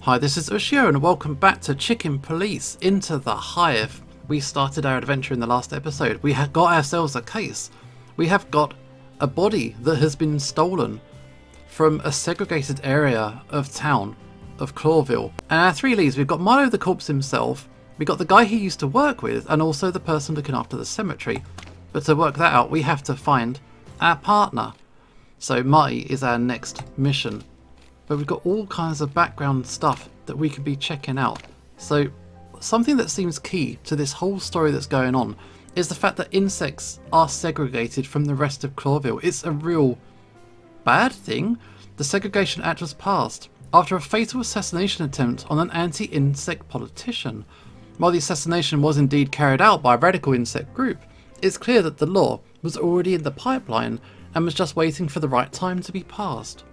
Hi, this is Ushio and welcome back to Chicken Police Into the Hive. We started our adventure in the last episode. We have got ourselves a case. We have got a body that has been stolen from a segregated area of town of Clawville. And our three leads, we've got Milo the corpse himself, we got the guy he used to work with, and also the person looking after the cemetery. But to work that out, we have to find our partner. So Marty is our next mission. But we've got all kinds of background stuff that we could be checking out. So something that seems key to this whole story that's going on is the fact that insects are segregated from the rest of Clawville. It's a real bad thing. The Segregation Act was passed after a fatal assassination attempt on an anti-insect politician. While the assassination was indeed carried out by a radical insect group, it's clear that the law was already in the pipeline and was just waiting for the right time to be passed.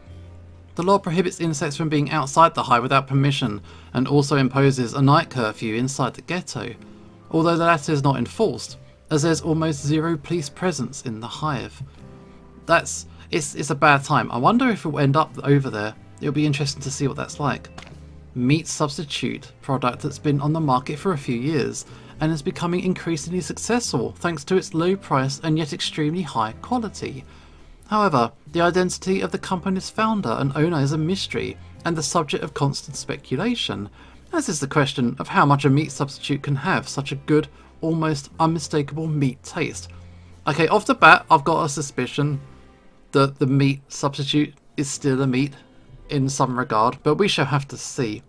The law prohibits insects from being outside the hive without permission and also imposes a night curfew inside the ghetto, although the latter is not enforced, as there's almost zero police presence in the hive. It's a bad time. I wonder if we'll end up over there. It'll be interesting to see what that's like. Meat substitute product that's been on the market for a few years and is becoming increasingly successful thanks to its low price and yet extremely high quality. However, the identity of the company's founder and owner is a mystery and the subject of constant speculation, as is the question of how much a meat substitute can have such a good, almost unmistakable meat taste. Okay, off the bat, I've got a suspicion that the meat substitute is still a meat in some regard, but we shall have to see.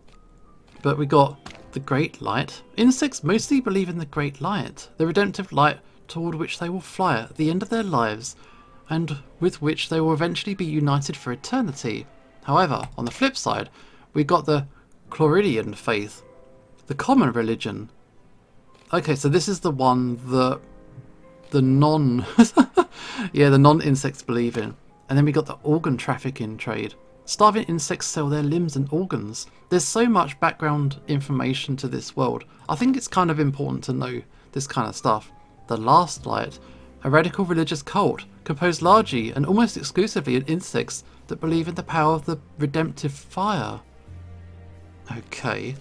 But we got the Great Light. Insects mostly believe in the Great Light, the redemptive light toward which they will fly at the end of their lives, and with which they will eventually be united for eternity. However, on the flip side, we got the Chloridian faith, the common religion. Okay, so this is the one that the non-insects believe in. And then we got the organ trafficking trade. Starving insects sell their limbs and organs. There's so much background information to this world. I think it's kind of important to know this kind of stuff. The Last Light, a radical religious cult composed largely and almost exclusively of insects that believe in the power of the redemptive fire. Okay.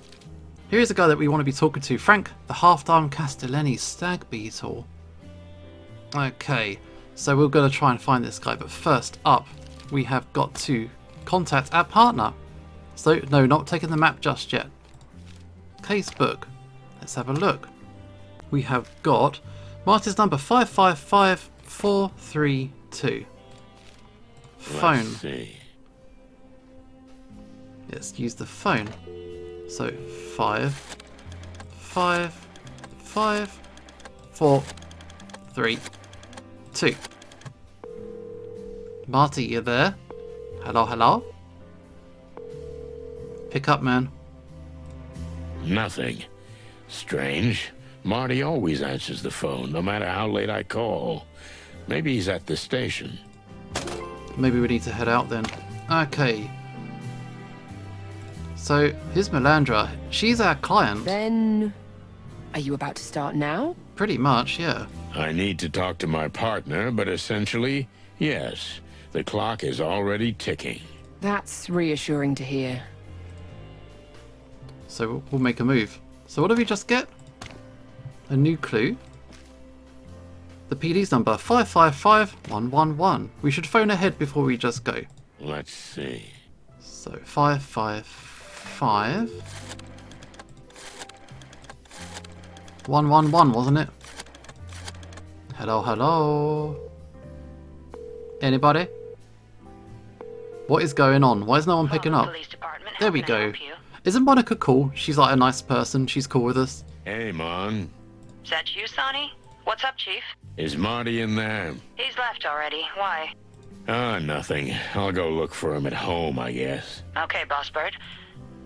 Here is a guy that we want to be talking to, Frank, the half-dime Castellani stag beetle. Okay, so we're going to try and find this guy, but first up, we have got to contact our partner. So, no, not taking the map just yet. Casebook. Let's have a look. We have got Marty's number 555432. Phone. Let's see. Let's use the phone. So 5 5 5 4 3 2. Marty, you there? Hello, hello? Pick up, man. Nothing. Strange. Marty always answers the phone, no matter how late I call. Maybe he's at the station. Maybe we need to head out then. Okay. So, here's Melandra. She's our client. Then, are you about to start now? Pretty much, yeah. I need to talk to my partner, but essentially, yes. The clock is already ticking. That's reassuring to hear. So, we'll make a move. So, what did we just get? A new clue. The PD's number 555111. We should phone ahead before we just go. Let's see. So 555 111, wasn't it? Hello, hello. Anybody? What is going on? Why is no one picking up? There we go. Isn't Monica cool? She's like a nice person. She's cool with us. Hey, Mon. Is that you, Sonny? What's up, Chief? Is Marty in there? He's left already. Why? Nothing. I'll go look for him at home, I guess. Okay, Boss Bird.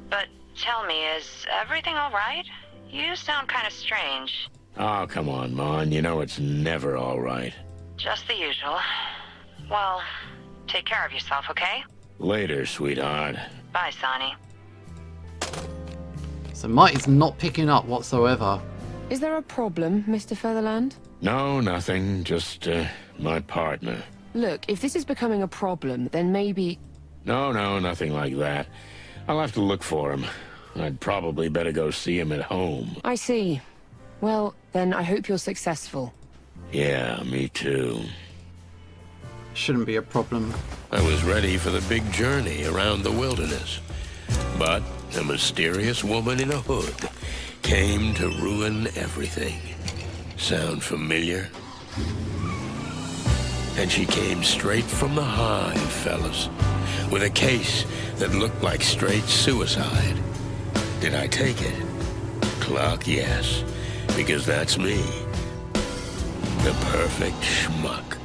But tell me, is everything all right? You sound kind of strange. Oh, come on, Mon. You know it's never all right. Just the usual. Well, take care of yourself, okay? Later, sweetheart. Bye, Sonny. So Marty's not picking up whatsoever. Is there a problem, Mr. Featherland? No, nothing. Just, my partner. Look, if this is becoming a problem, then maybe... No, nothing like that. I'll have to look for him. I'd probably better go see him at home. I see. Well, then I hope you're successful. Yeah, me too. Shouldn't be a problem. I was ready for the big journey around the wilderness. But a mysterious woman in a hood came to ruin everything. Sound familiar? And she came straight from the Hive, fellas, with a case that looked like straight suicide. Did I take it? Clock, yes, because that's me. The perfect schmuck.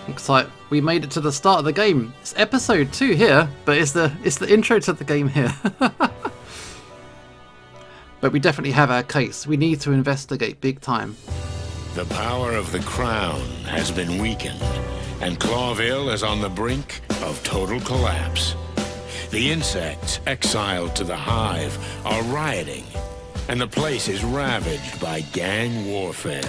Looks like we made it to the start of the game. It's episode 2 here, but it's the intro to the game here. But we definitely have our case. We need to investigate big time. The power of the crown has been weakened, and Clawville is on the brink of total collapse. The insects exiled to the Hive are rioting, and the place is ravaged by gang warfare.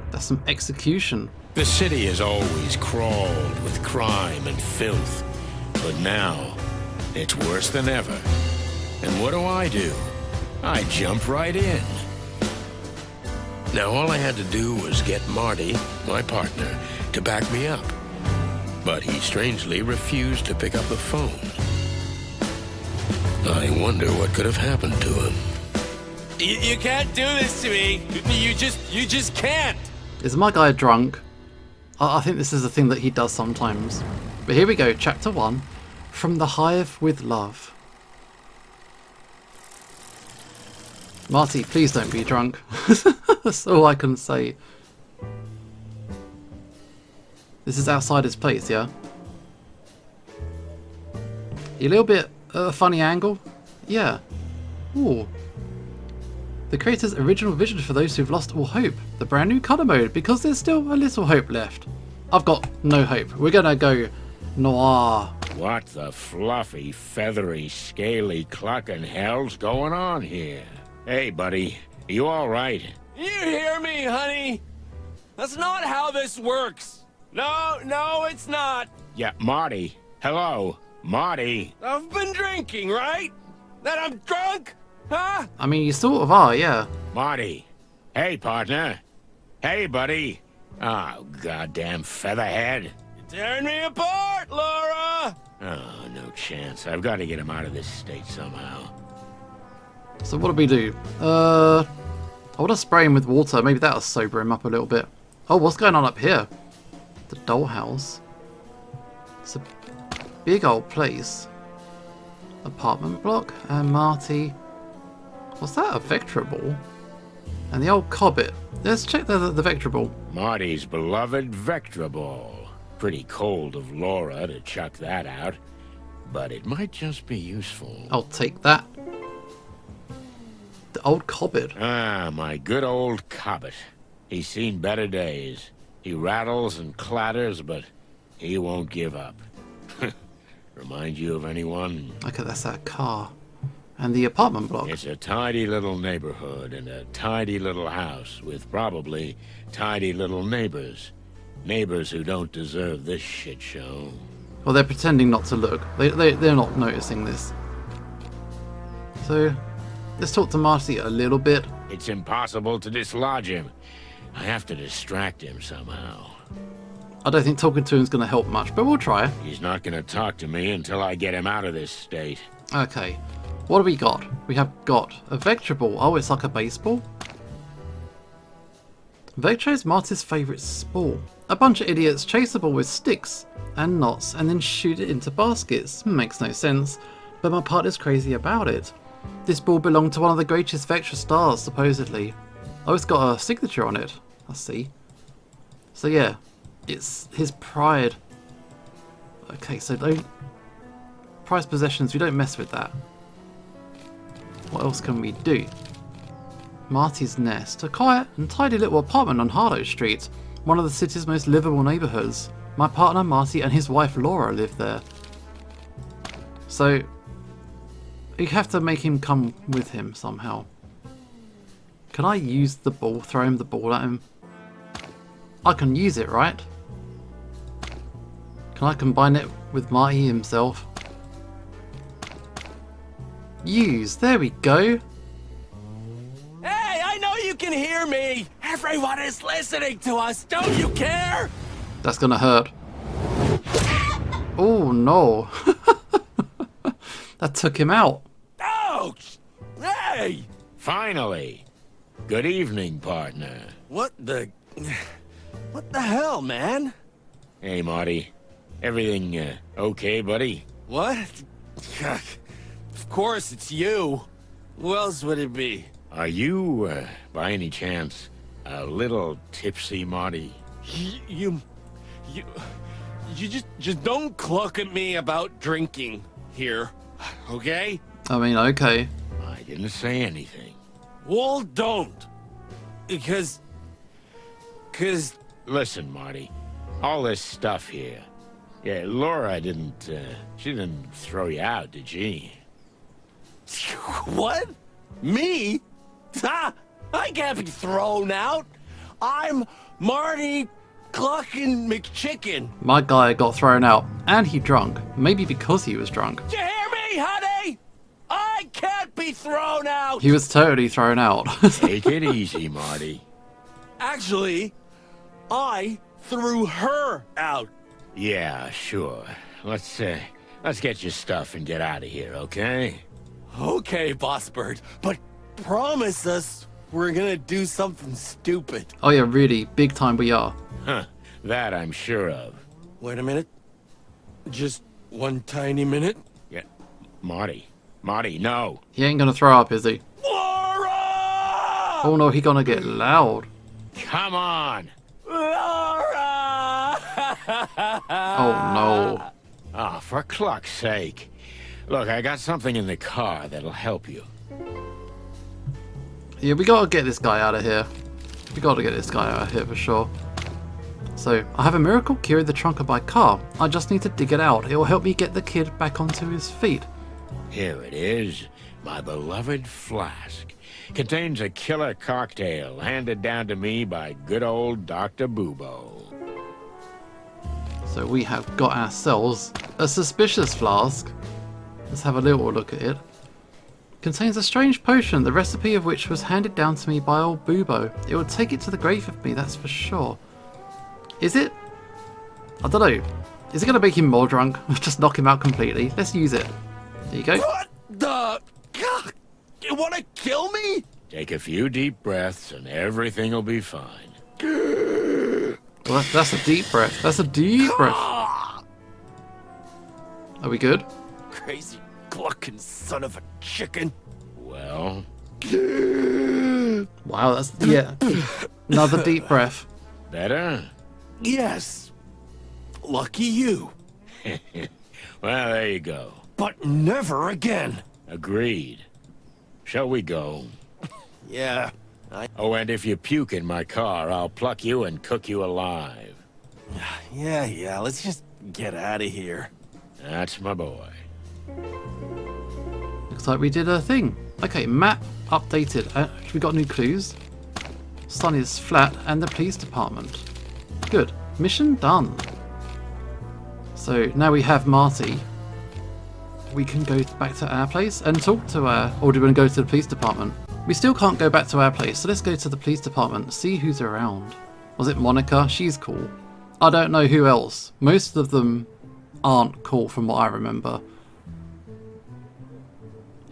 That's some execution. The city has always crawled with crime and filth, but now it's worse than ever. And what do? I jump right in. Now all I had to do was get Marty, my partner, to back me up. But he strangely refused to pick up the phone. I wonder what could have happened to him. You can't do this to me. You just can't. Is my guy drunk? I think this is a thing that he does sometimes. But here we go, chapter 1. From the Hive with Love. Marty, please don't be drunk. That's all I can say. This is outside his place, yeah? A little bit funny angle? Yeah. Ooh. The creator's original vision for those who've lost all hope. The brand new colour mode, because there's still a little hope left. I've got no hope. We're gonna go noir. What the fluffy, feathery, scaly clucking hell's going on here? Hey, buddy, you all right? You hear me, honey? That's not how this works. No, it's not. Yeah, Marty. Hello, Marty. I've been drinking, right? That I'm drunk? Huh? I mean, you sort of are, yeah. Marty. Hey, partner. Hey, buddy. Oh, goddamn featherhead. You're tearing me apart, Laura! Oh, no chance. I've got to get him out of this state somehow. So what do we do? I want to spray him with water. Maybe that'll sober him up a little bit. Oh, what's going on up here? The dollhouse. It's a big old place. Apartment block. And Marty. What's that? A Vector ball? And the old Cobbit. Let's check the Vector ball. Marty's beloved Vectra ball. Pretty cold of Laura to chuck that out. But it might just be useful. I'll take that. The old Cobbit. Ah, my good old Cobbit. He's seen better days. He rattles and clatters, but he won't give up. Remind you of anyone? Okay, that's that car. And the apartment block. It's a tidy little neighborhood and a tidy little house with probably tidy little neighbors. Neighbors who don't deserve this shit show. Well, they're pretending not to look. They're not noticing this. So, let's talk to Marty a little bit. It's impossible to dislodge him. I have to distract him somehow. I don't think talking to him is going to help much, but we'll try. He's not going to talk to me until I get him out of this state. Okay, what do we got? We have got a Vector ball. Oh, it's like a baseball. Vector is Marty's favourite sport. A bunch of idiots chase the ball with sticks and knots and then shoot it into baskets. Makes no sense, but my partner's crazy about it. This ball belonged to one of the greatest Vector stars, supposedly. Oh, it's got a signature on it. I see. So yeah, it's his pride. Okay, so don't... prized possessions, we don't mess with that. What else can we do? Marty's Nest, a quiet and tidy little apartment on Harlow Street, one of the city's most livable neighbourhoods. My partner Marty and his wife Laura live there. So, you have to make him come with him somehow. Can I use the ball, throw him the ball at him? I can use it, right? Can I combine it with Marty himself? Use. There we go. Hey, I know you can hear me! Everyone is listening to us, don't you care? That's gonna hurt. Oh no. That took him out. Ouch! Hey! Finally! Good evening, partner. What the hell, man? Hey, Marty. Everything okay, buddy? What? Of course it's you. Who else would it be? Are you, by any chance, a little tipsy, Marty? You just don't cluck at me about drinking here, okay? I mean, okay. I didn't say anything. Well, don't. Because... Listen, Marty. All this stuff here. Yeah, Laura didn't, she didn't throw you out, did she? What? Me? Ha! I can't be thrown out. I'm Marty Cluckin' McChicken. My guy got thrown out, and he drunk. Maybe because he was drunk. Did you hear me, honey? I can't be thrown out. He was totally thrown out. Take it easy, Marty. Actually, I threw her out. Yeah, sure. Let's get your stuff and get out of here, okay? Okay, Boss Bird, but promise us we're gonna do something stupid. Oh yeah, really, big time we are. Huh, that I'm sure of. Wait a minute. Just one tiny minute. Yeah, Marty, no. He ain't gonna throw up, is he? Laura! Oh no, he gonna get loud. Come on! Laura! Oh no. Ah, for cluck's sake. Look, I got something in the car that'll help you. Yeah, we gotta get this guy out of here. We gotta get this guy out of here for sure. So, I have a miracle cure in the trunk of my car. I just need to dig it out. It will help me get the kid back onto his feet. Here it is, my beloved flask. Contains a killer cocktail handed down to me by good old Dr. Bubo. So we have got ourselves a suspicious flask. Let's have a little look at it. Contains a strange potion, the recipe of which was handed down to me by old Bubo. It will take it to the grave with me, that's for sure. Is it? I don't know. Is it going to make him more drunk? Just knock him out completely? Let's use it. There you go. What the... You wanna kill me? Take a few deep breaths and everything will be fine. Well, that's a deep breath. That's a deep breath. Ah! Are we good? Crazy clucking son of a chicken. Well, Wow, that's... yeah. Another deep breath. better? Yes. Lucky you. Well, there you go. But never again. Agreed. Shall we go? Yeah. Oh, and if you puke in my car, I'll pluck you and cook you alive. Yeah, let's just get out of here. That's my boy. Looks like we did a thing. Okay, map updated. We got new clues. Sun is flat and the police department. Good. Mission done. So now we have Marty. We can go back to our place and talk to our... Or do we want to go to the police department? We still can't go back to our place, so let's go to the police department, see who's around. Was it Monica? She's cool. I don't know who else. Most of them aren't cool from what I remember.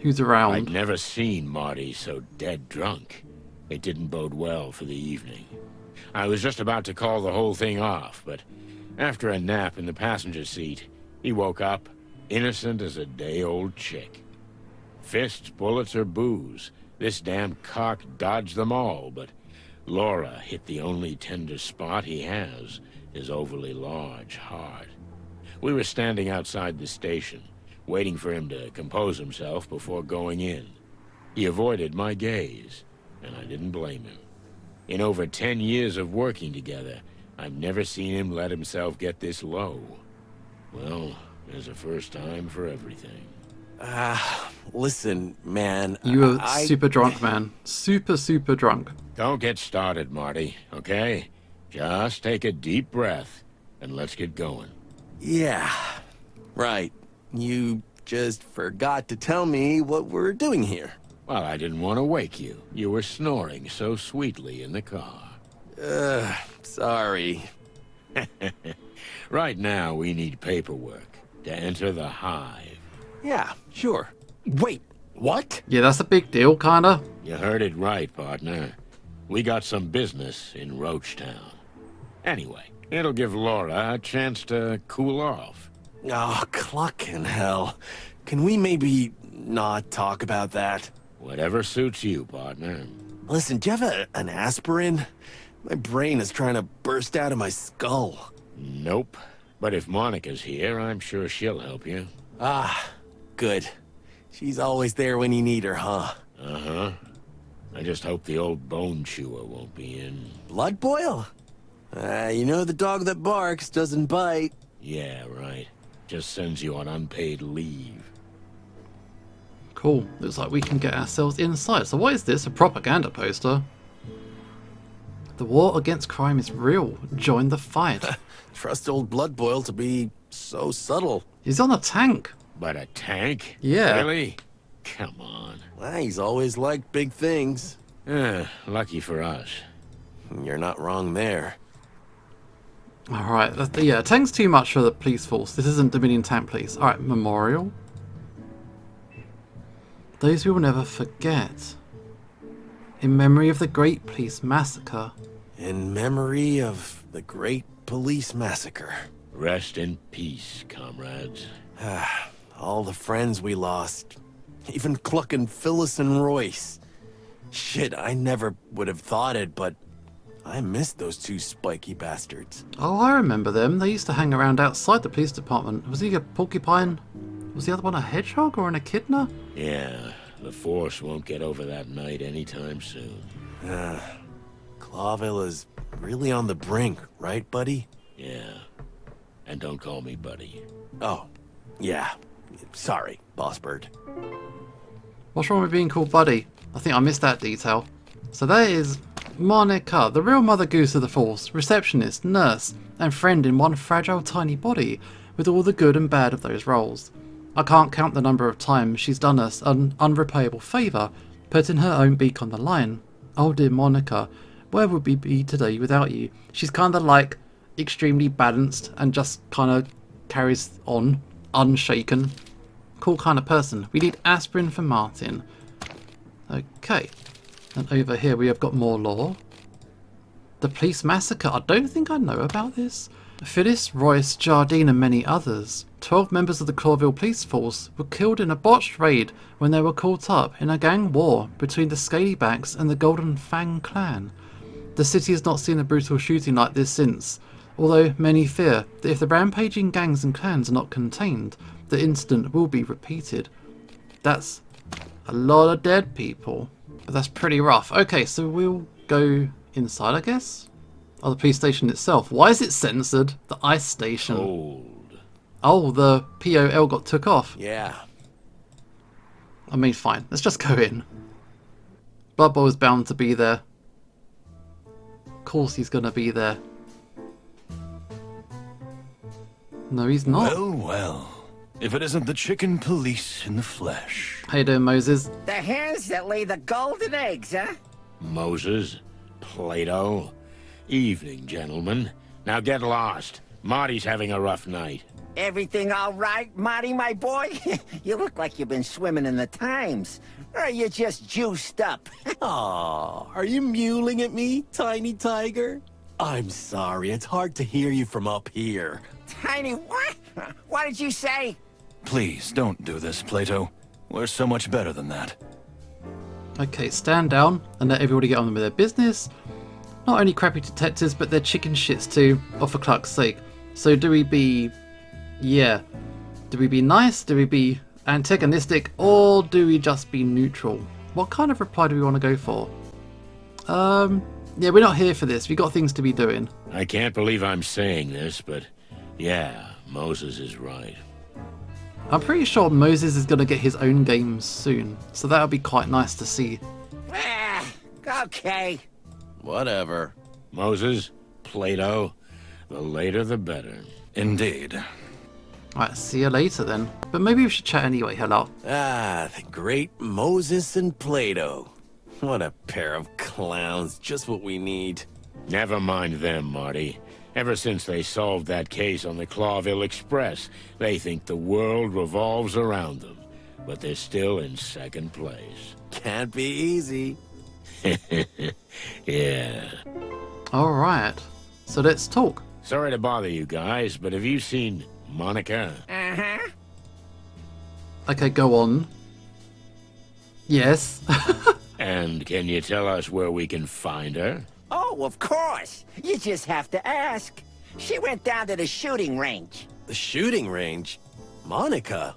Who's around? I'd never seen Marty so dead drunk. It didn't bode well for the evening. I was just about to call the whole thing off, but after a nap in the passenger seat, he woke up, innocent as a day-old chick. Fists, bullets, or booze, this damn cock dodged them all, but Laura hit the only tender spot he has, his overly large heart. We were standing outside the station, waiting for him to compose himself before going in. He avoided my gaze, and I didn't blame him. In over 10 years of working together, I've never seen him let himself get this low. Well, there's a first time for everything. Listen, man. You were super drunk, man. Super drunk. Don't get started, Marty, okay? Just take a deep breath, and let's get going. Yeah, right. You just forgot to tell me what we're doing here. Well, I didn't want to wake you. You were snoring so sweetly in the car. Sorry. Right now, we need paperwork to enter the Hive. Yeah, sure. Wait, what? Yeah, that's a big deal, kinda. You heard it right, partner. We got some business in Roachtown. Anyway, it'll give Laura a chance to cool off. Oh, clucking hell. Can we maybe not talk about that? Whatever suits you, partner. Listen, do you have an aspirin? My brain is trying to burst out of my skull. Nope. But if Monica's here, I'm sure she'll help you. Ah, good. She's always there when you need her, huh? Uh-huh. I just hope the old bone chewer won't be in. Blood boil? You know the dog that barks doesn't bite. Yeah, right. Just sends you on unpaid leave. Cool. Looks like we can get ourselves inside. So what is this? A propaganda poster? The war against crime is real. Join the fight. Trust old Blood Boil to be so subtle. He's on a tank. But a tank? Yeah. Really? Come on. Well, he's always liked big things. Lucky for us. You're not wrong there. Alright, yeah, tank's too much for the police force. This isn't Dominion Tank Police. Alright, memorial. Those we will never forget. In memory of the Great Police Massacre. In memory of the Great Police Massacre. Rest in peace, comrades. All the friends we lost. Even clucking Phyllis and Royce. Shit, I never would have thought it, but I miss those two spiky bastards. Oh, I remember them. They used to hang around outside the police department. Was he a porcupine? Was the other one a hedgehog or an echidna? Yeah, the Force won't get over that night anytime soon. Clawville is really on the brink, right, buddy? Yeah. And don't call me buddy. Oh, yeah. Sorry, Boss Bird. What's wrong with being called Buddy? I think I missed that detail. So that is Monica, the real Mother Goose of the Force, receptionist, nurse, and friend in one fragile tiny body, with all the good and bad of those roles. I can't count the number of times she's done us an unrepayable favour, putting her own beak on the line. Oh dear Monica, where would we be today without you? She's kinda like extremely balanced and just kinda carries on, unshaken. Cool kind of person. We need aspirin for Martin. Okay. And over here we have got more lore. The police massacre. I don't think I know about this. Phyllis, Royce, Jardine and many others. 12 members of the Clawville police force were killed in a botched raid when they were caught up in a gang war between the Scalybacks and the Golden Fang clan. The city has not seen a brutal shooting like this since, although many fear that if the rampaging gangs and clans are not contained, the incident will be repeated. That's a lot of dead people. But that's pretty rough. Okay, so we'll go inside, I guess? Oh, the police station itself. Why is it censored? The ice station. Cold. Oh, the POL got took off. Yeah. I mean, fine. Let's just go in. Blood Bowl is bound to be there. Of course he's gonna be there. No, he's not. Well, well. If it isn't the chicken police in the flesh. How you doing, Moses? The hens that lay the golden eggs, huh? Moses, Plato. Evening, gentlemen. Now get lost. Marty's having a rough night. Everything all right, Marty, my boy? You look like you've been swimming in the Times. Or are you just juiced up? Aw, are you mewling at me, tiny tiger? I'm sorry, it's hard to hear you from up here. Tiny what? What did you say? Please, don't do this, Plato. We're so much better than that. Okay, stand down and let everybody get on with their business. Not only crappy detectives, but they're chicken shits too, oh for Clark's sake. So do we be... yeah. Do we be nice? Do we be antagonistic? Or do we just be neutral? What kind of reply do we want to go for? Yeah, we're not here for this. We got things to be doing. I can't believe I'm saying this, but yeah, Moses is right. I'm pretty sure Moses is going to get his own game soon, so that'll be quite nice to see. Okay. Whatever. Moses, Plato. The later the better. Indeed. Alright, see you later then. But maybe we should chat anyway, hello. Ah, the great Moses and Plato. What a pair of clowns, just what we need. Never mind them, Marty. Ever since they solved that case on the Clawville Express, they think the world revolves around them. But they're still in second place. Can't be easy. Yeah. Alright, so let's talk. Sorry to bother you guys, but have you seen Monica? Uh-huh. Okay, go on. Yes. And can you tell us where we can find her? Oh, of course. You just have to ask. She went down to the shooting range. The shooting range? Monica?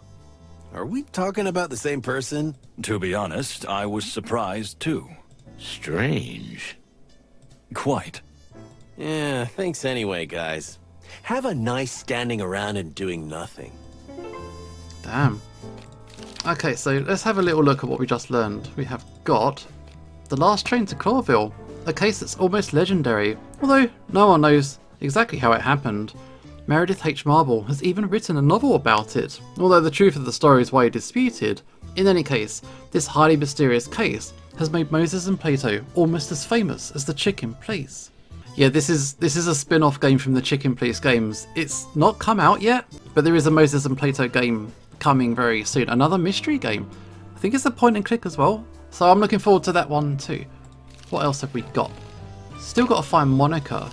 Are we talking about the same person? To be honest, I was surprised too. Strange. Quite. Yeah, thanks anyway, guys. Have a nice standing around and doing nothing. Damn. Okay, so let's have a little look at what we just learned. We have got The Last Train to Clawville, a case that's almost legendary, although no one knows exactly how it happened. Meredith H. Marble has even written a novel about it, although the truth of the story is widely disputed. In any case, this highly mysterious case has made Moses and Plato almost as famous as the Chicken Police. Yeah, this is a spin-off game from the Chicken Police games. It's not come out yet, but there is a Moses and Plato game coming very soon. Another mystery game. I think it's a point and click as well. So I'm looking forward to that one too. What else have we got? Still got to find Monica.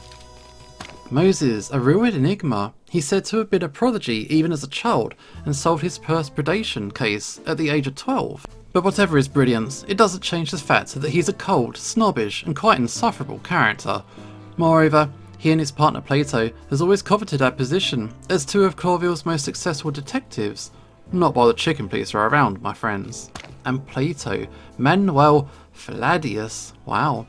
Moses, a real enigma. He's said to have been a prodigy even as a child and solved his first predation case at the age of 12. But whatever his brilliance, it doesn't change the fact that he's a cold, snobbish and quite insufferable character. Moreover, he and his partner Plato has always coveted our position as two of Clawville's most successful detectives. Not while the Chicken Police are around, my friends. And Plato, Manuel Fladius, wow.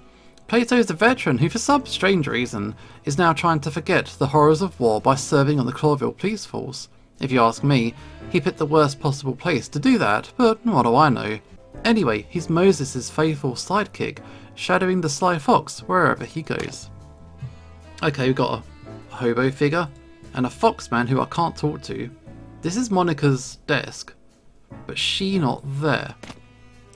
Plato is a veteran who for some strange reason is now trying to forget the horrors of war by serving on the Clawville police force. If you ask me, he picked the worst possible place to do that, but what do I know? Anyway, he's Moses' faithful sidekick, shadowing the sly fox wherever he goes. Okay, we've got a hobo figure and a foxman who I can't talk to. This is Monica's desk, but she not there.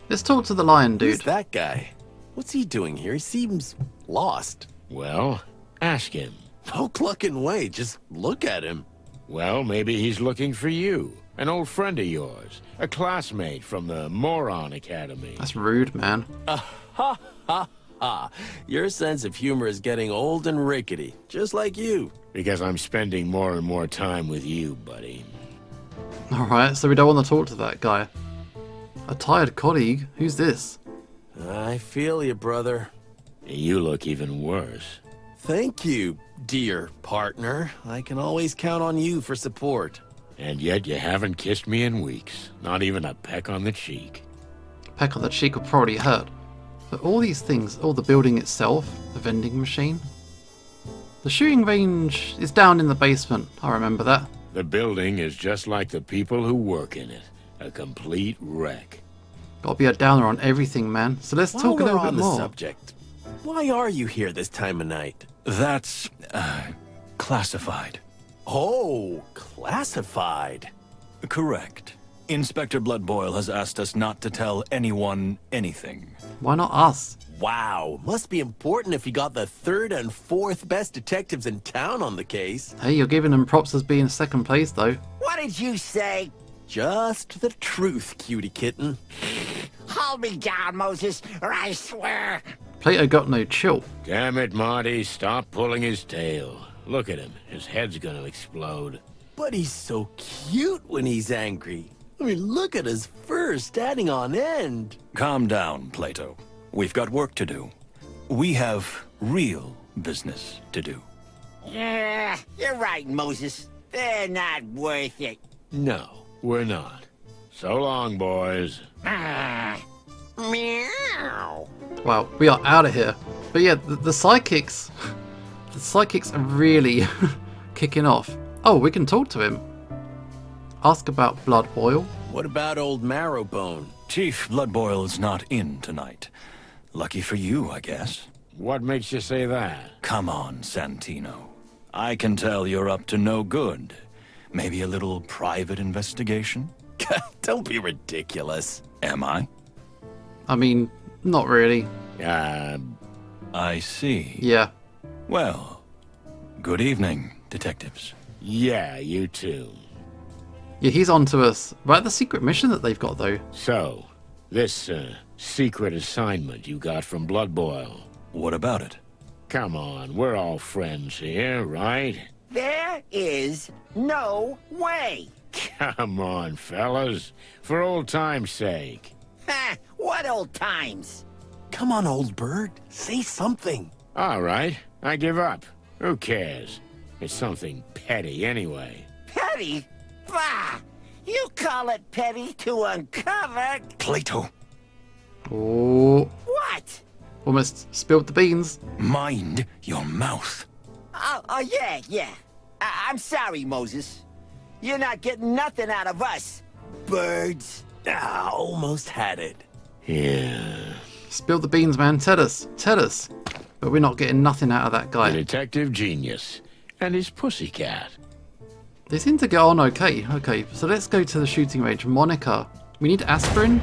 Let's talk to the lion dude. Who's that guy? What's he doing here? He seems lost. Well, ask him. No clucking way. Just look at him. Well, maybe he's looking for you. An old friend of yours. A classmate from the Moron Academy. That's rude, man. Your sense of humor is getting old and rickety, just like you. Because I'm spending more and more time with you, buddy. Alright, so we don't want to talk to that guy. A tired colleague? Who's this? I feel you, brother. You look even worse. Thank you, dear partner. I can always count on you for support. And yet you haven't kissed me in weeks. Not even a peck on the cheek. Peck on the cheek will probably hurt. But all these things, all the building itself, the vending machine. The shooting range is down in the basement, I remember that. The building is just like the people who work in it. A complete wreck. Gotta be a downer on everything, man. So let's While talk a we're little on bit the more. subject, why are you here this time of night? That's, classified. Oh, classified. Correct. Inspector Bloodboil has asked us not to tell anyone anything. Why not us? Wow, must be important if you got the third and fourth best detectives in town on the case. Hey, you're giving them props as being second place, though. What did you say? Just the truth, cutie kitten. Hold me down, Moses, or I swear. Plato got no chill. Damn it, Marty. Stop pulling his tail. Look at him. His head's gonna explode. But he's so cute when he's angry. I mean, look at his fur standing on end. Calm down, Plato. We've got work to do. We have real business to do. Yeah, you're right, Moses. They're not worth it. No, we're not. So long, boys. Ah, meow. Wow, we are out of here. But yeah, the sidekicks... The sidekicks are really kicking off. Oh, we can talk to him. Ask about Bloodboil. What about old Marrowbone? Chief Bloodboil is not in tonight. Lucky for you, I guess. What makes you say that? Come on, Santino. I can tell you're up to no good. Maybe a little private investigation? Don't be ridiculous. Am I? I mean, not really. I see. Yeah. Well, good evening, detectives. Yeah, you too. Yeah, he's on to us. Right, the secret mission that they've got, though. So, this, secret assignment you got from Blood Boil. What about it? Come on, we're all friends here, right? There is no way. Come on, fellas. For old time's sake. Ha! What old times? Come on, old bird. Say something. All right, I give up. Who cares? It's something petty anyway. Petty? Bah! You call it petty to uncover... Plato, Oh, What? almost spilled the beans. mind your mouth. Oh, yeah. I'm sorry, Moses. You're not getting nothing out of us, birds. Ah, almost had it. Yeah. Spill the beans, man. Tell us. But we're not getting nothing out of that The guy. detective genius. And his pussycat. They seem to get on okay. Okay, so let's go to the shooting range. Monica. We need aspirin.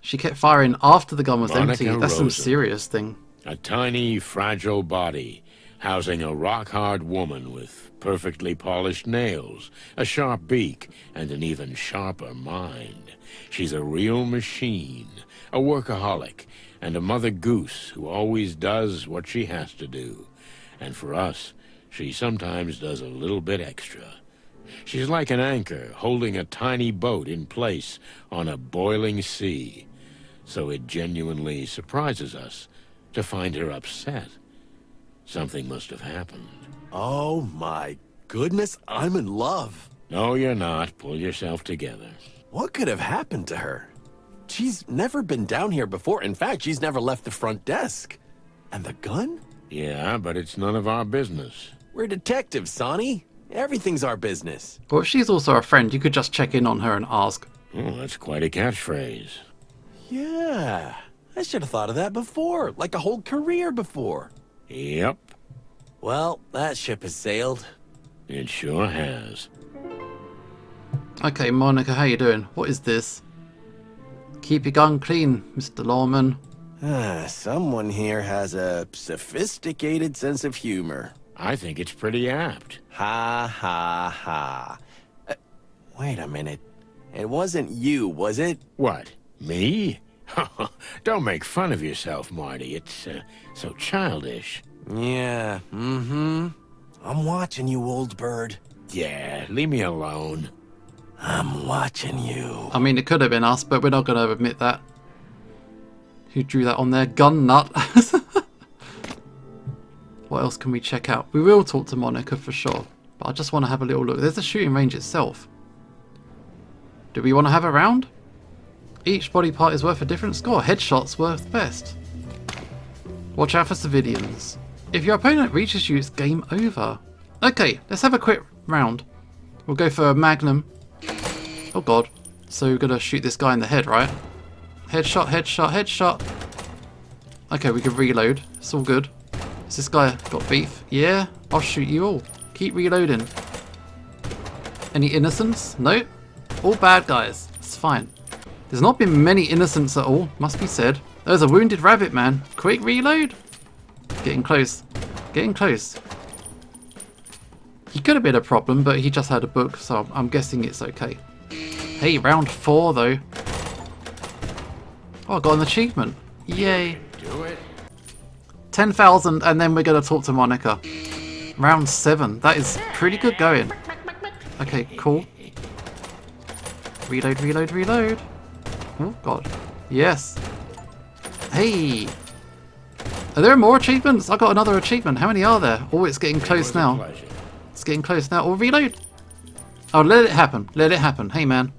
She kept firing after the gun was Monica empty. That's some Rosen. serious thing. A tiny, fragile body, housing a rock-hard woman with perfectly polished nails, a sharp beak, and an even sharper mind. She's a real machine, a workaholic, and a mother goose who always does what she has to do. And for us, she sometimes does a little bit extra. She's like an anchor holding a tiny boat in place on a boiling sea. So it genuinely surprises us to find her upset. Something must have happened. Oh my goodness, I'm in love. No, you're not. Pull yourself together. What could have happened to her? She's never been down here before. In fact, she's never left the front desk. And the gun? Yeah, but it's none of our business. We're detectives, Sonny. Everything's our business. Well, if she's also a friend, you could just check in on her and ask. Oh, that's quite a catchphrase. Yeah, I should have thought of that before, like a whole career before. Yep, Well, that ship has sailed. it sure has. Okay, Monica, how you doing? What is this? Keep your gun clean, Mr. Lawman. Someone here has a sophisticated sense of humor. I think it's pretty apt. Ha ha ha. Wait a minute. It wasn't you, was it? What, me? Don't make fun of yourself, Marty. It's so childish. Yeah, I'm watching you, old bird. Yeah, leave me alone. I'm watching you. I mean, it could have been us, but we're not going to admit that. Who drew that on there? Gun nut. What else can we check out? We will talk to Monica for sure, but I just want to have a little look. There's the shooting range itself. Do we want to have a round? Each body part is worth a different score. Headshots worth best. Watch out for civilians. If your opponent reaches you, it's game over. Okay, let's have a quick round. We'll go for a magnum. Oh god. So we're going to shoot this guy in the head, right? Headshot, headshot, headshot. Okay, we can reload. It's all good. Has this guy got beef? Yeah, I'll shoot you all. Keep reloading. Any innocents? Nope. All bad guys. It's fine. There's not been many innocents at all, must be said. There's a wounded rabbit, man. Quick reload. Getting close. Getting close. He could have been a problem, but he just had a book, so I'm guessing it's okay. Hey, round 4 though. Oh, I got an achievement. Yay. Do it. 10,000 and then we're going to talk to Monica. Round 7. That is pretty good going. Okay, cool. Reload, reload, reload. Oh, God. Yes. Hey. Are there more achievements? I got another achievement. How many are there? Oh, it's getting close now. Pleasure. It's getting close now. Oh, reload. Oh, let it happen. Let it happen. Hey, man.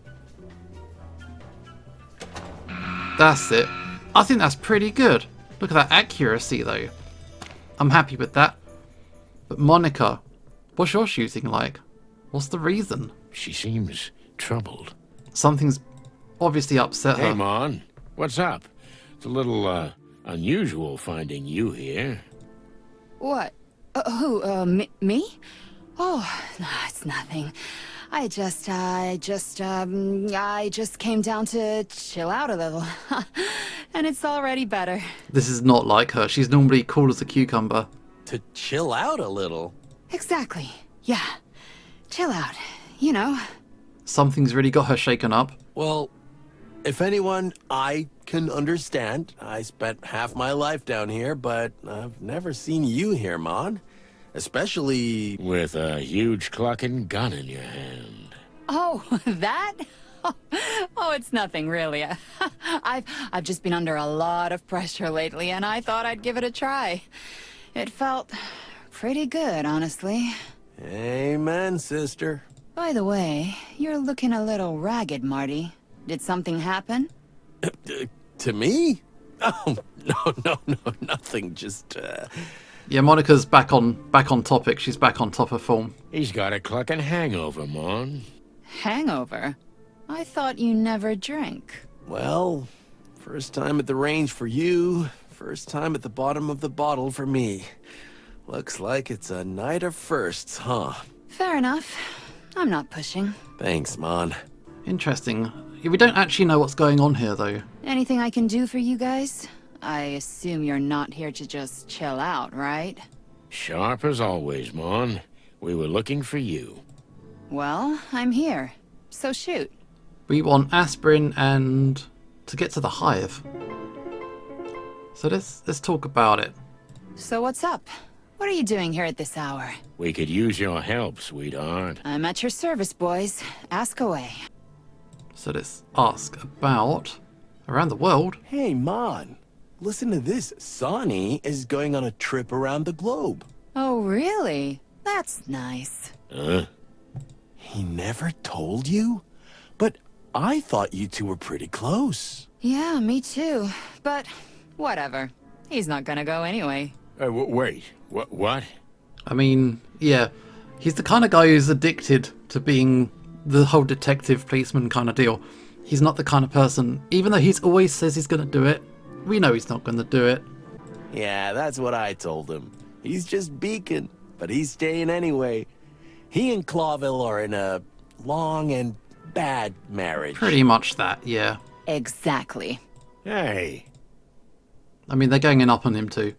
That's it. I think that's pretty good. Look at that accuracy, though. I'm happy with that. But Monica, what's your shooting like? What's the reason? She seems troubled. Something's obviously upset Hey, her. Mon. What's up? It's a little, unusual finding you here. What? Me? Oh, no, it's nothing. I just came down to chill out a little. And it's already better. This is not like her. She's normally cool as a cucumber. To chill out a little. Exactly. Yeah. Chill out. You know. Something's really got her shaken up. Well, if anyone, I can understand. I spent half my life down here, but I've never seen you here, Mon. Especially... With a huge clucking gun in your hand. Oh, that? Oh, it's nothing really. I've just been under a lot of pressure lately, and I thought I'd give it a try. It felt pretty good, honestly. Amen, sister. By the way, you're looking a little ragged, Marty. Did something happen? To me? Oh, no, nothing. Just, Yeah, Monica's back on topic. She's back on top of form. He's got a clucking hangover, Mon. Hangover? I thought you never drank. Well, first time at the range for you, first time at the bottom of the bottle for me. Looks like it's a night of firsts, huh? Fair enough. I'm not pushing. Thanks, Mon. Interesting. We don't actually know what's going on here, though. Anything I can do for you guys? I assume you're not here to just chill out, right? Sharp as always, Mon. We were looking for you. Well, I'm here. So shoot. We want aspirin and to get to the Hive. So let's talk about it. So what's up? What are you doing here at this hour? We could use your help, sweetheart. I'm at your service, boys. Ask away. So let's ask about around the world. Hey, Mon. Listen to this. Sonny is going on a trip around the globe. Oh, really? That's nice. Huh? He never told you? But I thought you two were pretty close. Yeah, me too. But whatever. He's not gonna go anyway. Wait. What? I mean, yeah, he's the kind of guy who's addicted to being the whole detective policeman kind of deal. He's not the kind of person, even though he's always says he's going to do it, we know he's not going to do it. Yeah, that's what I told him. He's just beacon, but he's staying anyway. He and Clawville are in a long and bad marriage. Pretty much that, yeah. Exactly. Hey. I mean, they're ganging up on him too.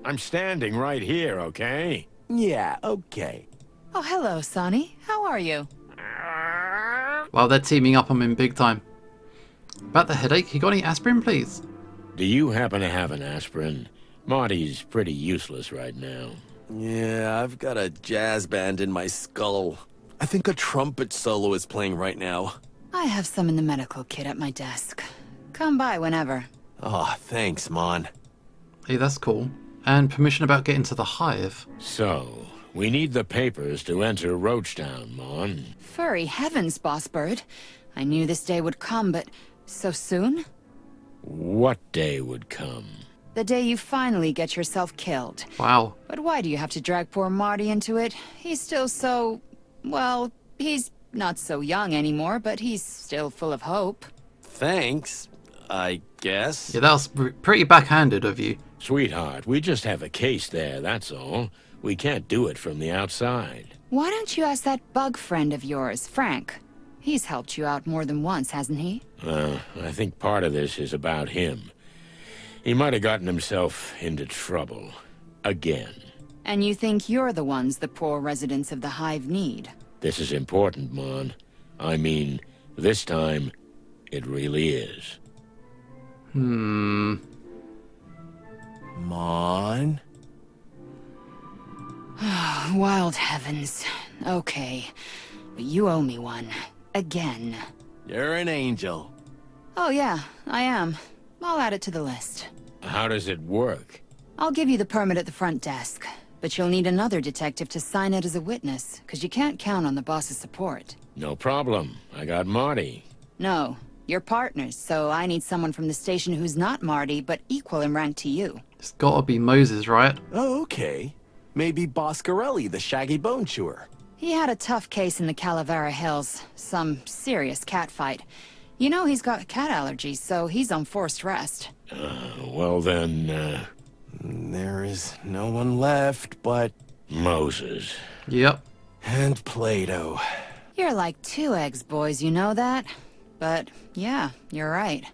I'm standing right here, okay? Yeah, okay. Oh, hello, Sonny. How are you? Well, they're teaming up on him big time. About the headache, you got any aspirin, please? Do you happen to have an aspirin? Marty's pretty useless right now. Yeah, I've got a jazz band in my skull. I think a trumpet solo is playing right now. I have some in the medical kit at my desk. Come by whenever. Oh, thanks, Mon. Hey, that's cool. And permission about getting to the Hive. So, we need the papers to enter Roachtown, Mon. Furry heavens, Boss Bird. I knew this day would come, but so soon? What day would come? The day you finally get yourself killed. Wow. But why do you have to drag poor Marty into it? He's still so... well, he's not so young anymore, but he's still full of hope. Thanks, I guess. Yeah, that was pretty backhanded of you. Sweetheart, we just have a case there, that's all. We can't do it from the outside. Why don't you ask that bug friend of yours, Frank? He's helped you out more than once, hasn't he? I think part of this is about him. He might have gotten himself into trouble. Again. And you think you're the ones the poor residents of the Hive need? This is important, Mon. I mean, this time, it really is. Hmm. Mon? Wild heavens. Okay. But you owe me one. Again. You're an angel. Oh yeah, I am. I'll add it to the list. How does it work? I'll give you the permit at the front desk, but you'll need another detective to sign it as a witness, because you can't count on the boss's support. No problem. I got Marty. No, you're partners, so I need someone from the station who's not Marty, but equal in rank to you. It's gotta be Moses, right? Oh, okay. Maybe Boscarelli, the shaggy bone chewer. He had a tough case in the Calavera Hills. Some serious cat fight. You know he's got cat allergies, so he's on forced rest. Well then, There is no one left but... Moses. Yep. And Plato. You're like 2 eggs, boys, you know that? But, yeah, you're right.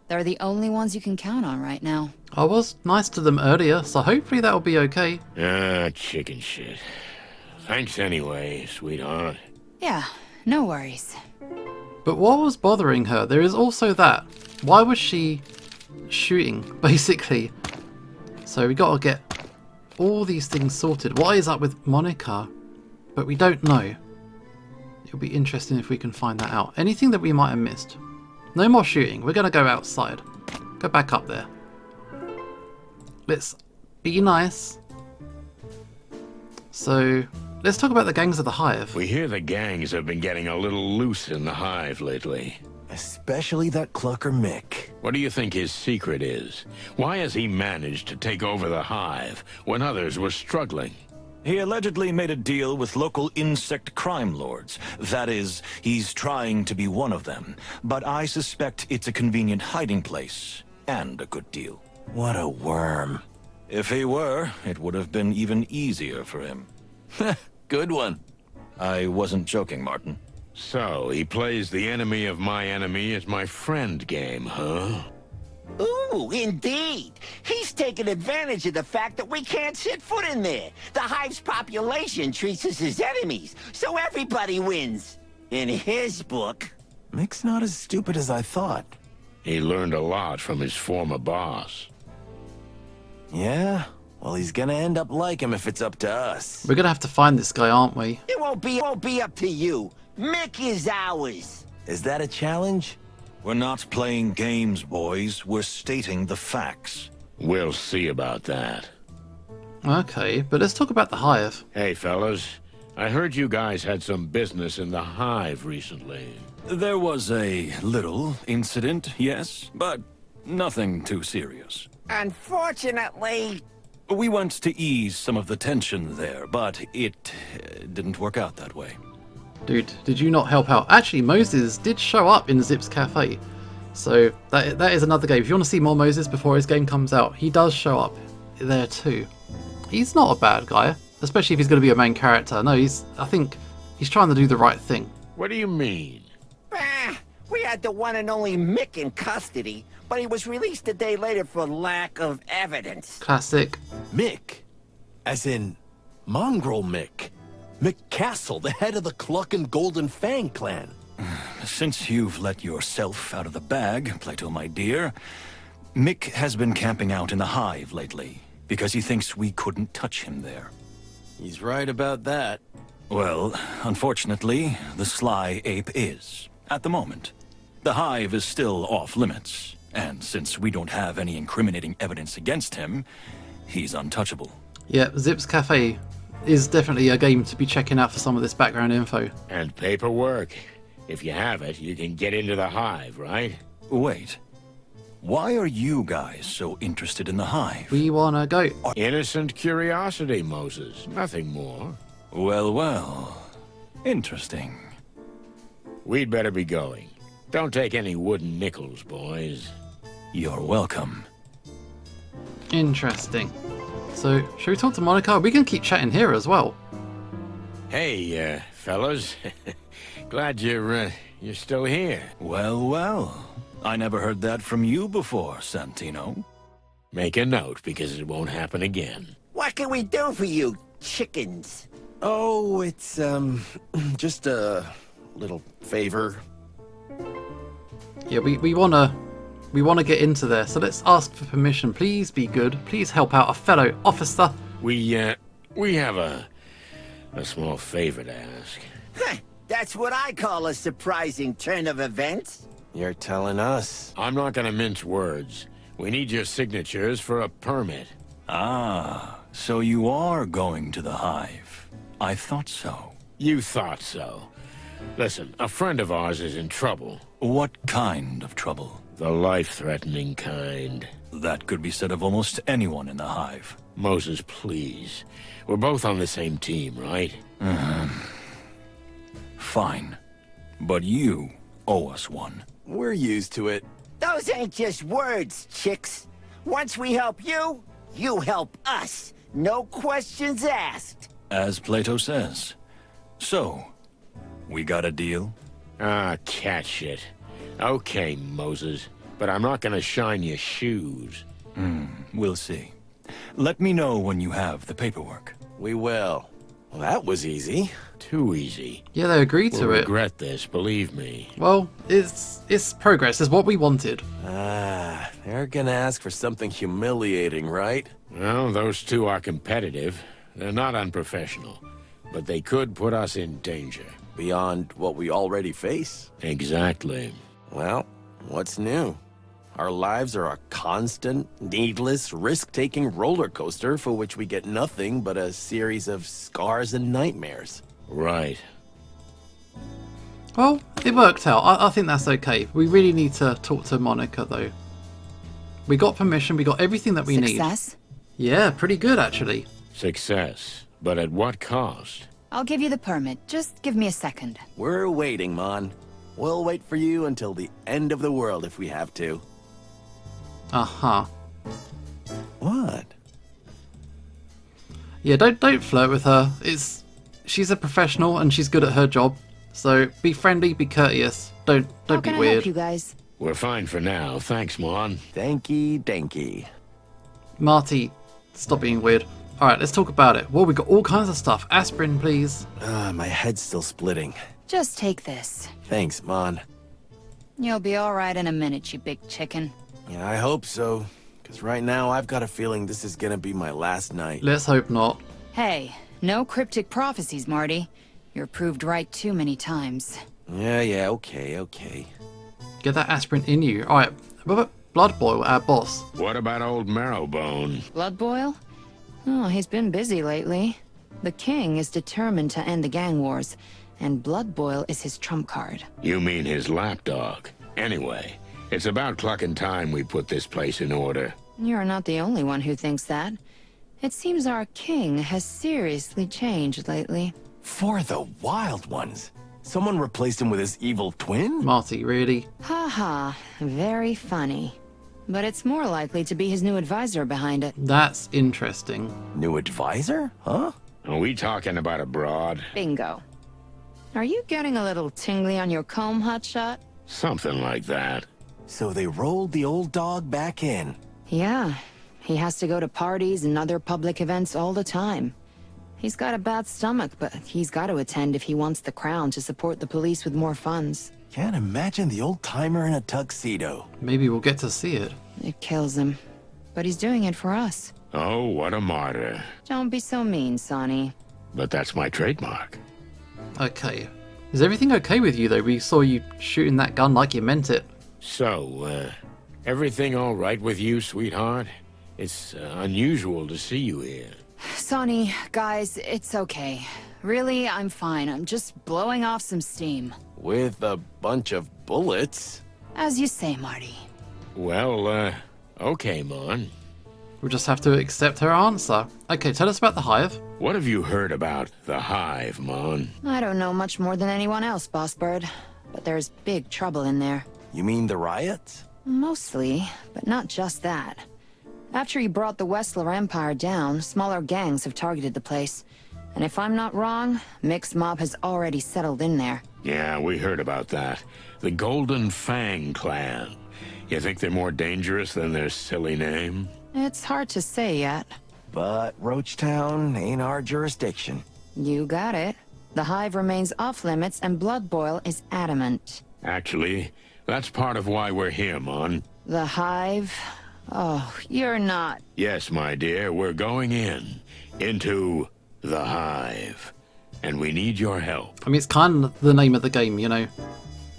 They're the only ones you can count on right now. I was nice to them earlier, so hopefully that'll be okay. Ah, chicken shit. Thanks anyway, sweetheart. Yeah, no worries. But what was bothering her? There is also that. Why was she shooting, basically? So we gotta get all these things sorted. What is up with Monica? But we don't know. It'll be interesting if we can find that out. Anything that we might have missed? No more shooting. We're gonna go outside. Go back up there. Let's be nice. So, let's talk about the gangs of the Hive. We hear the gangs have been getting a little loose in the Hive lately. Especially that clucker Mick. What do you think his secret is? Why has he managed to take over the Hive when others were struggling? He allegedly made a deal with local insect crime lords. That is, he's trying to be one of them. But I suspect it's a convenient hiding place. And a good deal. What a worm. If he were, it would have been even easier for him. Good one. I wasn't joking, Martin. So, he plays the enemy of my enemy as my friend game, huh? Ooh, indeed. He's taken advantage of the fact that we can't set foot in there. The Hive's population treats us as enemies, so everybody wins. In his book. Mick's not as stupid as I thought. He learned a lot from his former boss. Yeah? Well, he's gonna end up like him if it's up to us. We're gonna have to find this guy, aren't we? It won't be up to you. Mick is ours. Is that a challenge? We're not playing games, boys. We're stating the facts. We'll see about that. Okay, but let's talk about the Hive. Hey, fellas. I heard you guys had some business in the Hive recently. There was a little incident, yes, but nothing too serious. Unfortunately, We went to ease some of the tension there, but it didn't work out that way. Dude, did you not help out? Actually, Moses did show up in Zip's Cafe. So that is another game. If you want to see more Moses before his game comes out, he does show up there too. He's not a bad guy, especially if he's going to be a main character. No, I think he's trying to do the right thing. What do you mean? we had the one and only Mick in custody, but he was released a day later for lack of evidence. Classic. Mick? As in, Mongrel Mick. Mick Castle, the head of the Cluck and Golden Fang clan. Since you've let yourself out of the bag, Plato, my dear, Mick has been camping out in the Hive lately, because he thinks we couldn't touch him there. He's right about that. Well, unfortunately, the sly ape is, at the moment. The Hive is still off limits, and since we don't have any incriminating evidence against him, he's untouchable. Yeah, Zip's Cafe is definitely a game to be checking out for some of this background info. And paperwork. If you have it, you can get into the Hive, right? Wait. Why are you guys so interested in the Hive? We wanna go. Innocent curiosity, Moses. Nothing more. Well, well. Interesting. We'd better be going. Don't take any wooden nickels, boys. You're welcome. Interesting. So, should we talk to Monica? We can keep chatting here as well. Hey, fellas. Glad you're still here. Well, well. I never heard that from you before, Santino. Make a note, because it won't happen again. What can we do for you, chickens? Oh, it's, just a little favor. Yeah, we wanna get into there, so let's ask for permission. Please be good. Please help out a fellow officer. We have a small favor to ask. That's what I call a surprising turn of events. You're telling us. I'm not gonna mince words. We need your signatures for a permit. Ah, so you are going to the Hive. I thought so. You thought so. Listen, a friend of ours is in trouble. What kind of trouble? The life-threatening kind. That could be said of almost anyone in the Hive. Moses, please. We're both on the same team, right? Fine. But you owe us one. We're used to it. Those ain't just words, chicks. Once we help you, you help us. No questions asked. As Plato says. So, we got a deal? Ah, catch it. Okay, Moses, but I'm not gonna shine your shoes. We'll see. Let me know when you have the paperwork. We will. Well, that was easy. Too easy. Yeah, they agreed We'll to it. regret this, believe me. Well, it's progress. It's what we wanted. Ah, they're gonna ask for something humiliating, right? Well, those two are competitive. They're not unprofessional, but they could put us in danger. Beyond what we already face? Exactly. Well, what's new? Our lives are a constant, needless, risk-taking roller coaster for which we get nothing but a series of scars and nightmares. Right. Well, it worked out. I think that's okay. We really need to talk to Monica, though. We got permission. We got everything that we need. Success? Yeah, pretty good, actually. Success. But at what cost? I'll give you the permit. Just give me a second. We're waiting, Mon. We'll wait for you until the end of the world if we have to. Uh-huh. What? Yeah, don't flirt with her. She's a professional and she's good at her job. So be friendly, be courteous. Don't How be can I weird. help you guys? We're fine for now. Thanks, Mon. Danky. Marty, stop being weird. Alright, let's talk about it. Well, we got all kinds of stuff. Aspirin, please. My head's still splitting. Just take this. Thanks, Mon. You'll be alright in a minute, you big chicken. Yeah, I hope so. Because right now, I've got a feeling this is gonna be my last night. Let's hope not. Hey, no cryptic prophecies, Marty. You're proved right too many times. Yeah, okay. Get that aspirin in you. Alright, what about Blood Boil, our boss? What about old Marrowbone? Blood Boil? Oh, he's been busy lately. The king is determined to end the gang wars, and Blood Boil is his trump card. You mean his lapdog. Anyway, it's about clucking time we put this place in order. You're not the only one who thinks that. It seems our king has seriously changed lately. For the wild ones. Someone replaced him with his evil twin? Marty, really? Haha, very funny. But it's more likely to be his new advisor behind it. That's interesting. New advisor? Huh? Are we talking about abroad? Bingo. Are you getting a little tingly on your comb, Hotshot? Something like that. So they rolled the old dog back in. Yeah, he has to go to parties and other public events all the time. He's got a bad stomach, but he's got to attend if he wants the crown to support the police with more funds. Can't imagine the old timer in a tuxedo. Maybe we'll get to see it. It kills him. But he's doing it for us. Oh, what a martyr. Don't be so mean, Sonny. But that's my trademark. Okay. Is everything okay with you, though? We saw you shooting that gun like you meant it. So, everything all right with you, sweetheart? It's unusual to see you here. Sonny, guys, it's okay. Really, I'm fine. I'm just blowing off some steam. With a bunch of bullets. As you say, Marty. Well, okay, Mon. We'll just have to accept her answer. Okay, tell us about the Hive. What have you heard about the Hive, Mon? I don't know much more than anyone else, Boss Bird. But there's big trouble in there. You mean the riots? Mostly, but not just that. After you brought the Westler Empire down, smaller gangs have targeted the place. And if I'm not wrong, Mixed Mob has already settled in there. Yeah, we heard about that. The Golden Fang Clan. You think they're more dangerous than their silly name? It's hard to say yet. But Roachtown ain't our jurisdiction. You got it. The Hive remains off limits and Blood Boil is adamant. Actually, that's part of why we're here, Mon. The Hive? Oh, you're not. Yes, my dear, we're going into the Hive. And we need your help. I mean, it's kind of the name of the game, you know.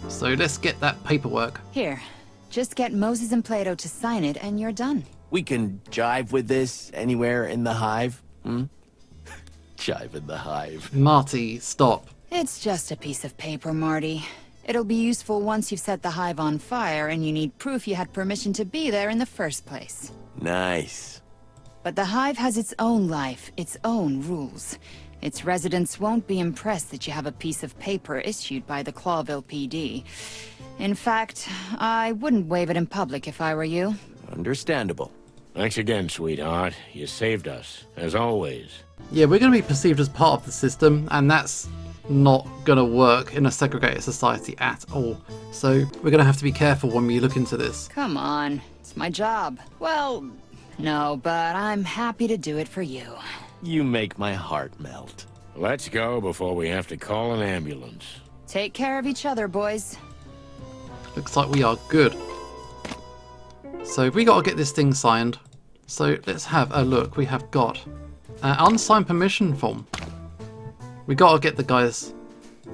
So let's get that paperwork. Here, just get Moses and Plato to sign it and you're done. We can jive with this anywhere in the Hive, Jive in the Hive. Marty, stop. It's just a piece of paper, Marty. It'll be useful once you've set the Hive on fire and you need proof you had permission to be there in the first place. Nice. But the Hive has its own life, its own rules. Its residents won't be impressed that you have a piece of paper issued by the Clawville PD. In fact, I wouldn't wave it in public if I were you. Understandable. Thanks again, sweetheart. You saved us, as always. Yeah, we're going to be perceived as part of the system, and that's not going to work in a segregated society at all. So we're going to have to be careful when we look into this. Come on, it's my job. Well, no, but I'm happy to do it for you. You make my heart melt. Let's go before we have to call an ambulance. Take care of each other, boys. Looks like we are good. So we got to get this thing signed. So let's have a look. We have got an unsigned permission form. We got to get the guys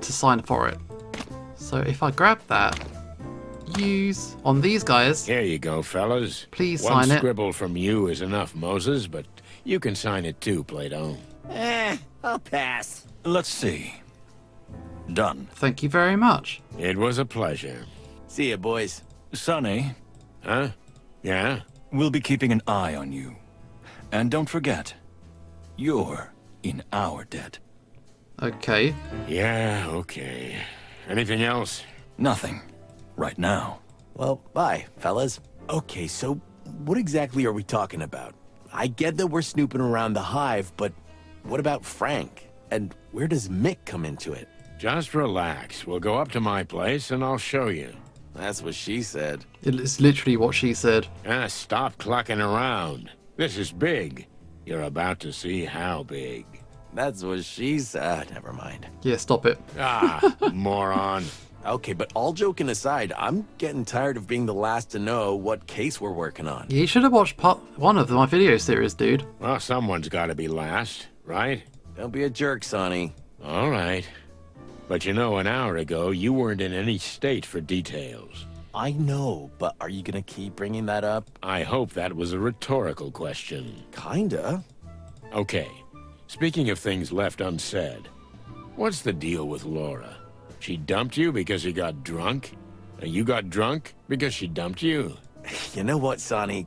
to sign for it. So if I grab that, use on these guys. Here you go, fellas. Please One sign it. scribble from you is enough, Moses, but you can sign it too, Plato. I'll pass. Let's see. Done. Thank you very much. It was a pleasure. See ya, boys. Sonny, Huh? Yeah? we'll be keeping an eye on you. And don't forget, you're in our debt. Okay. Yeah, okay. Anything else? Nothing. Right now. Well, bye, fellas. Okay, so what exactly are we talking about? I get that we're snooping around the Hive, but what about Frank? And where does Mick come into it? Just relax. We'll go up to my place and I'll show you. That's what she said. It's literally what she said. Stop clucking around. This is big. You're about to see how big. That's what she said. Never mind. Yeah, stop it. Ah, moron. Okay, but all joking aside, I'm getting tired of being the last to know what case we're working on. Yeah, you should have watched part 1 of my video series, dude. Well, someone's got to be last, right? Don't be a jerk, Sonny. All right. But you know, an hour ago, you weren't in any state for details. I know, but are you gonna keep bringing that up? I hope that was a rhetorical question. Kinda. Okay. Speaking of things left unsaid, what's the deal with Laura? She dumped you because you got drunk? And you got drunk because she dumped you? You know what, Sonny?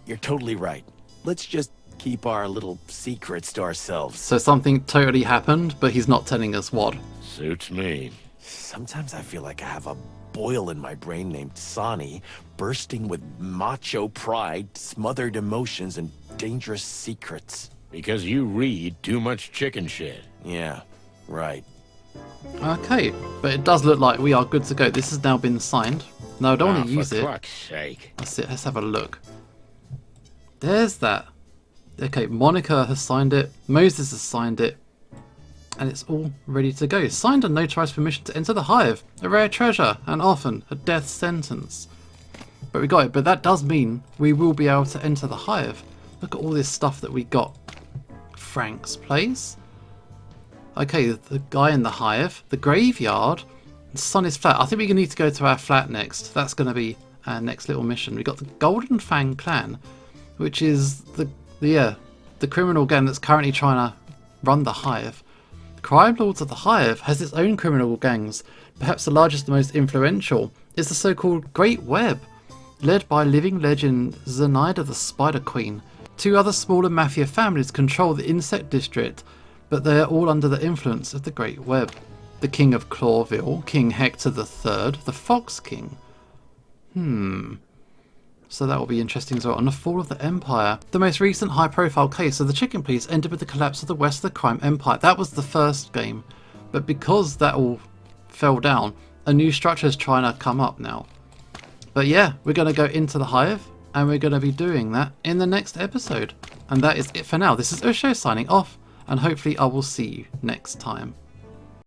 You're totally right. Let's just keep our little secrets to ourselves. So something totally happened, but he's not telling us what. Suits me. Sometimes I feel like I have a boil in my brain named Sonny, bursting with macho pride, smothered emotions, and dangerous secrets. Because you read too much chicken shit. Yeah, right. Okay, but it does look like we are good to go. This has now been signed. No, I don't want to use for it. fuck's sake. Let's have a look. There's that. Okay, Monica has signed it. Moses has signed it. And it's all ready to go. Signed and notarized permission to enter the Hive. A rare treasure, and often a death sentence. But we got it. But that does mean we will be able to enter the Hive. Look at all this stuff that we got. Frank's place. Okay, the guy in the Hive. The graveyard. Sonny's flat. I think we're going to need to go to our flat next. That's going to be our next little mission. We got the Golden Fang clan, which is the criminal gang that's currently trying to run the Hive. Crime Lords of the Hive has its own criminal gangs. Perhaps the largest and most influential is the so-called Great Web, led by living legend Zenaida the Spider Queen. 2 other smaller mafia families control the insect district, but they are all under the influence of the Great Web. The King of Clawville, King Hector III, the Fox King. So that will be interesting as well. And the fall of the Empire. The most recent high-profile case of the Chicken Police ended with the collapse of the West of the Crime Empire. That was the first game. But because that all fell down, a new structure is trying to come up now. But yeah, we're going to go into the Hive, and we're going to be doing that in the next episode. And that is it for now. This is Usho signing off, and hopefully I will see you next time.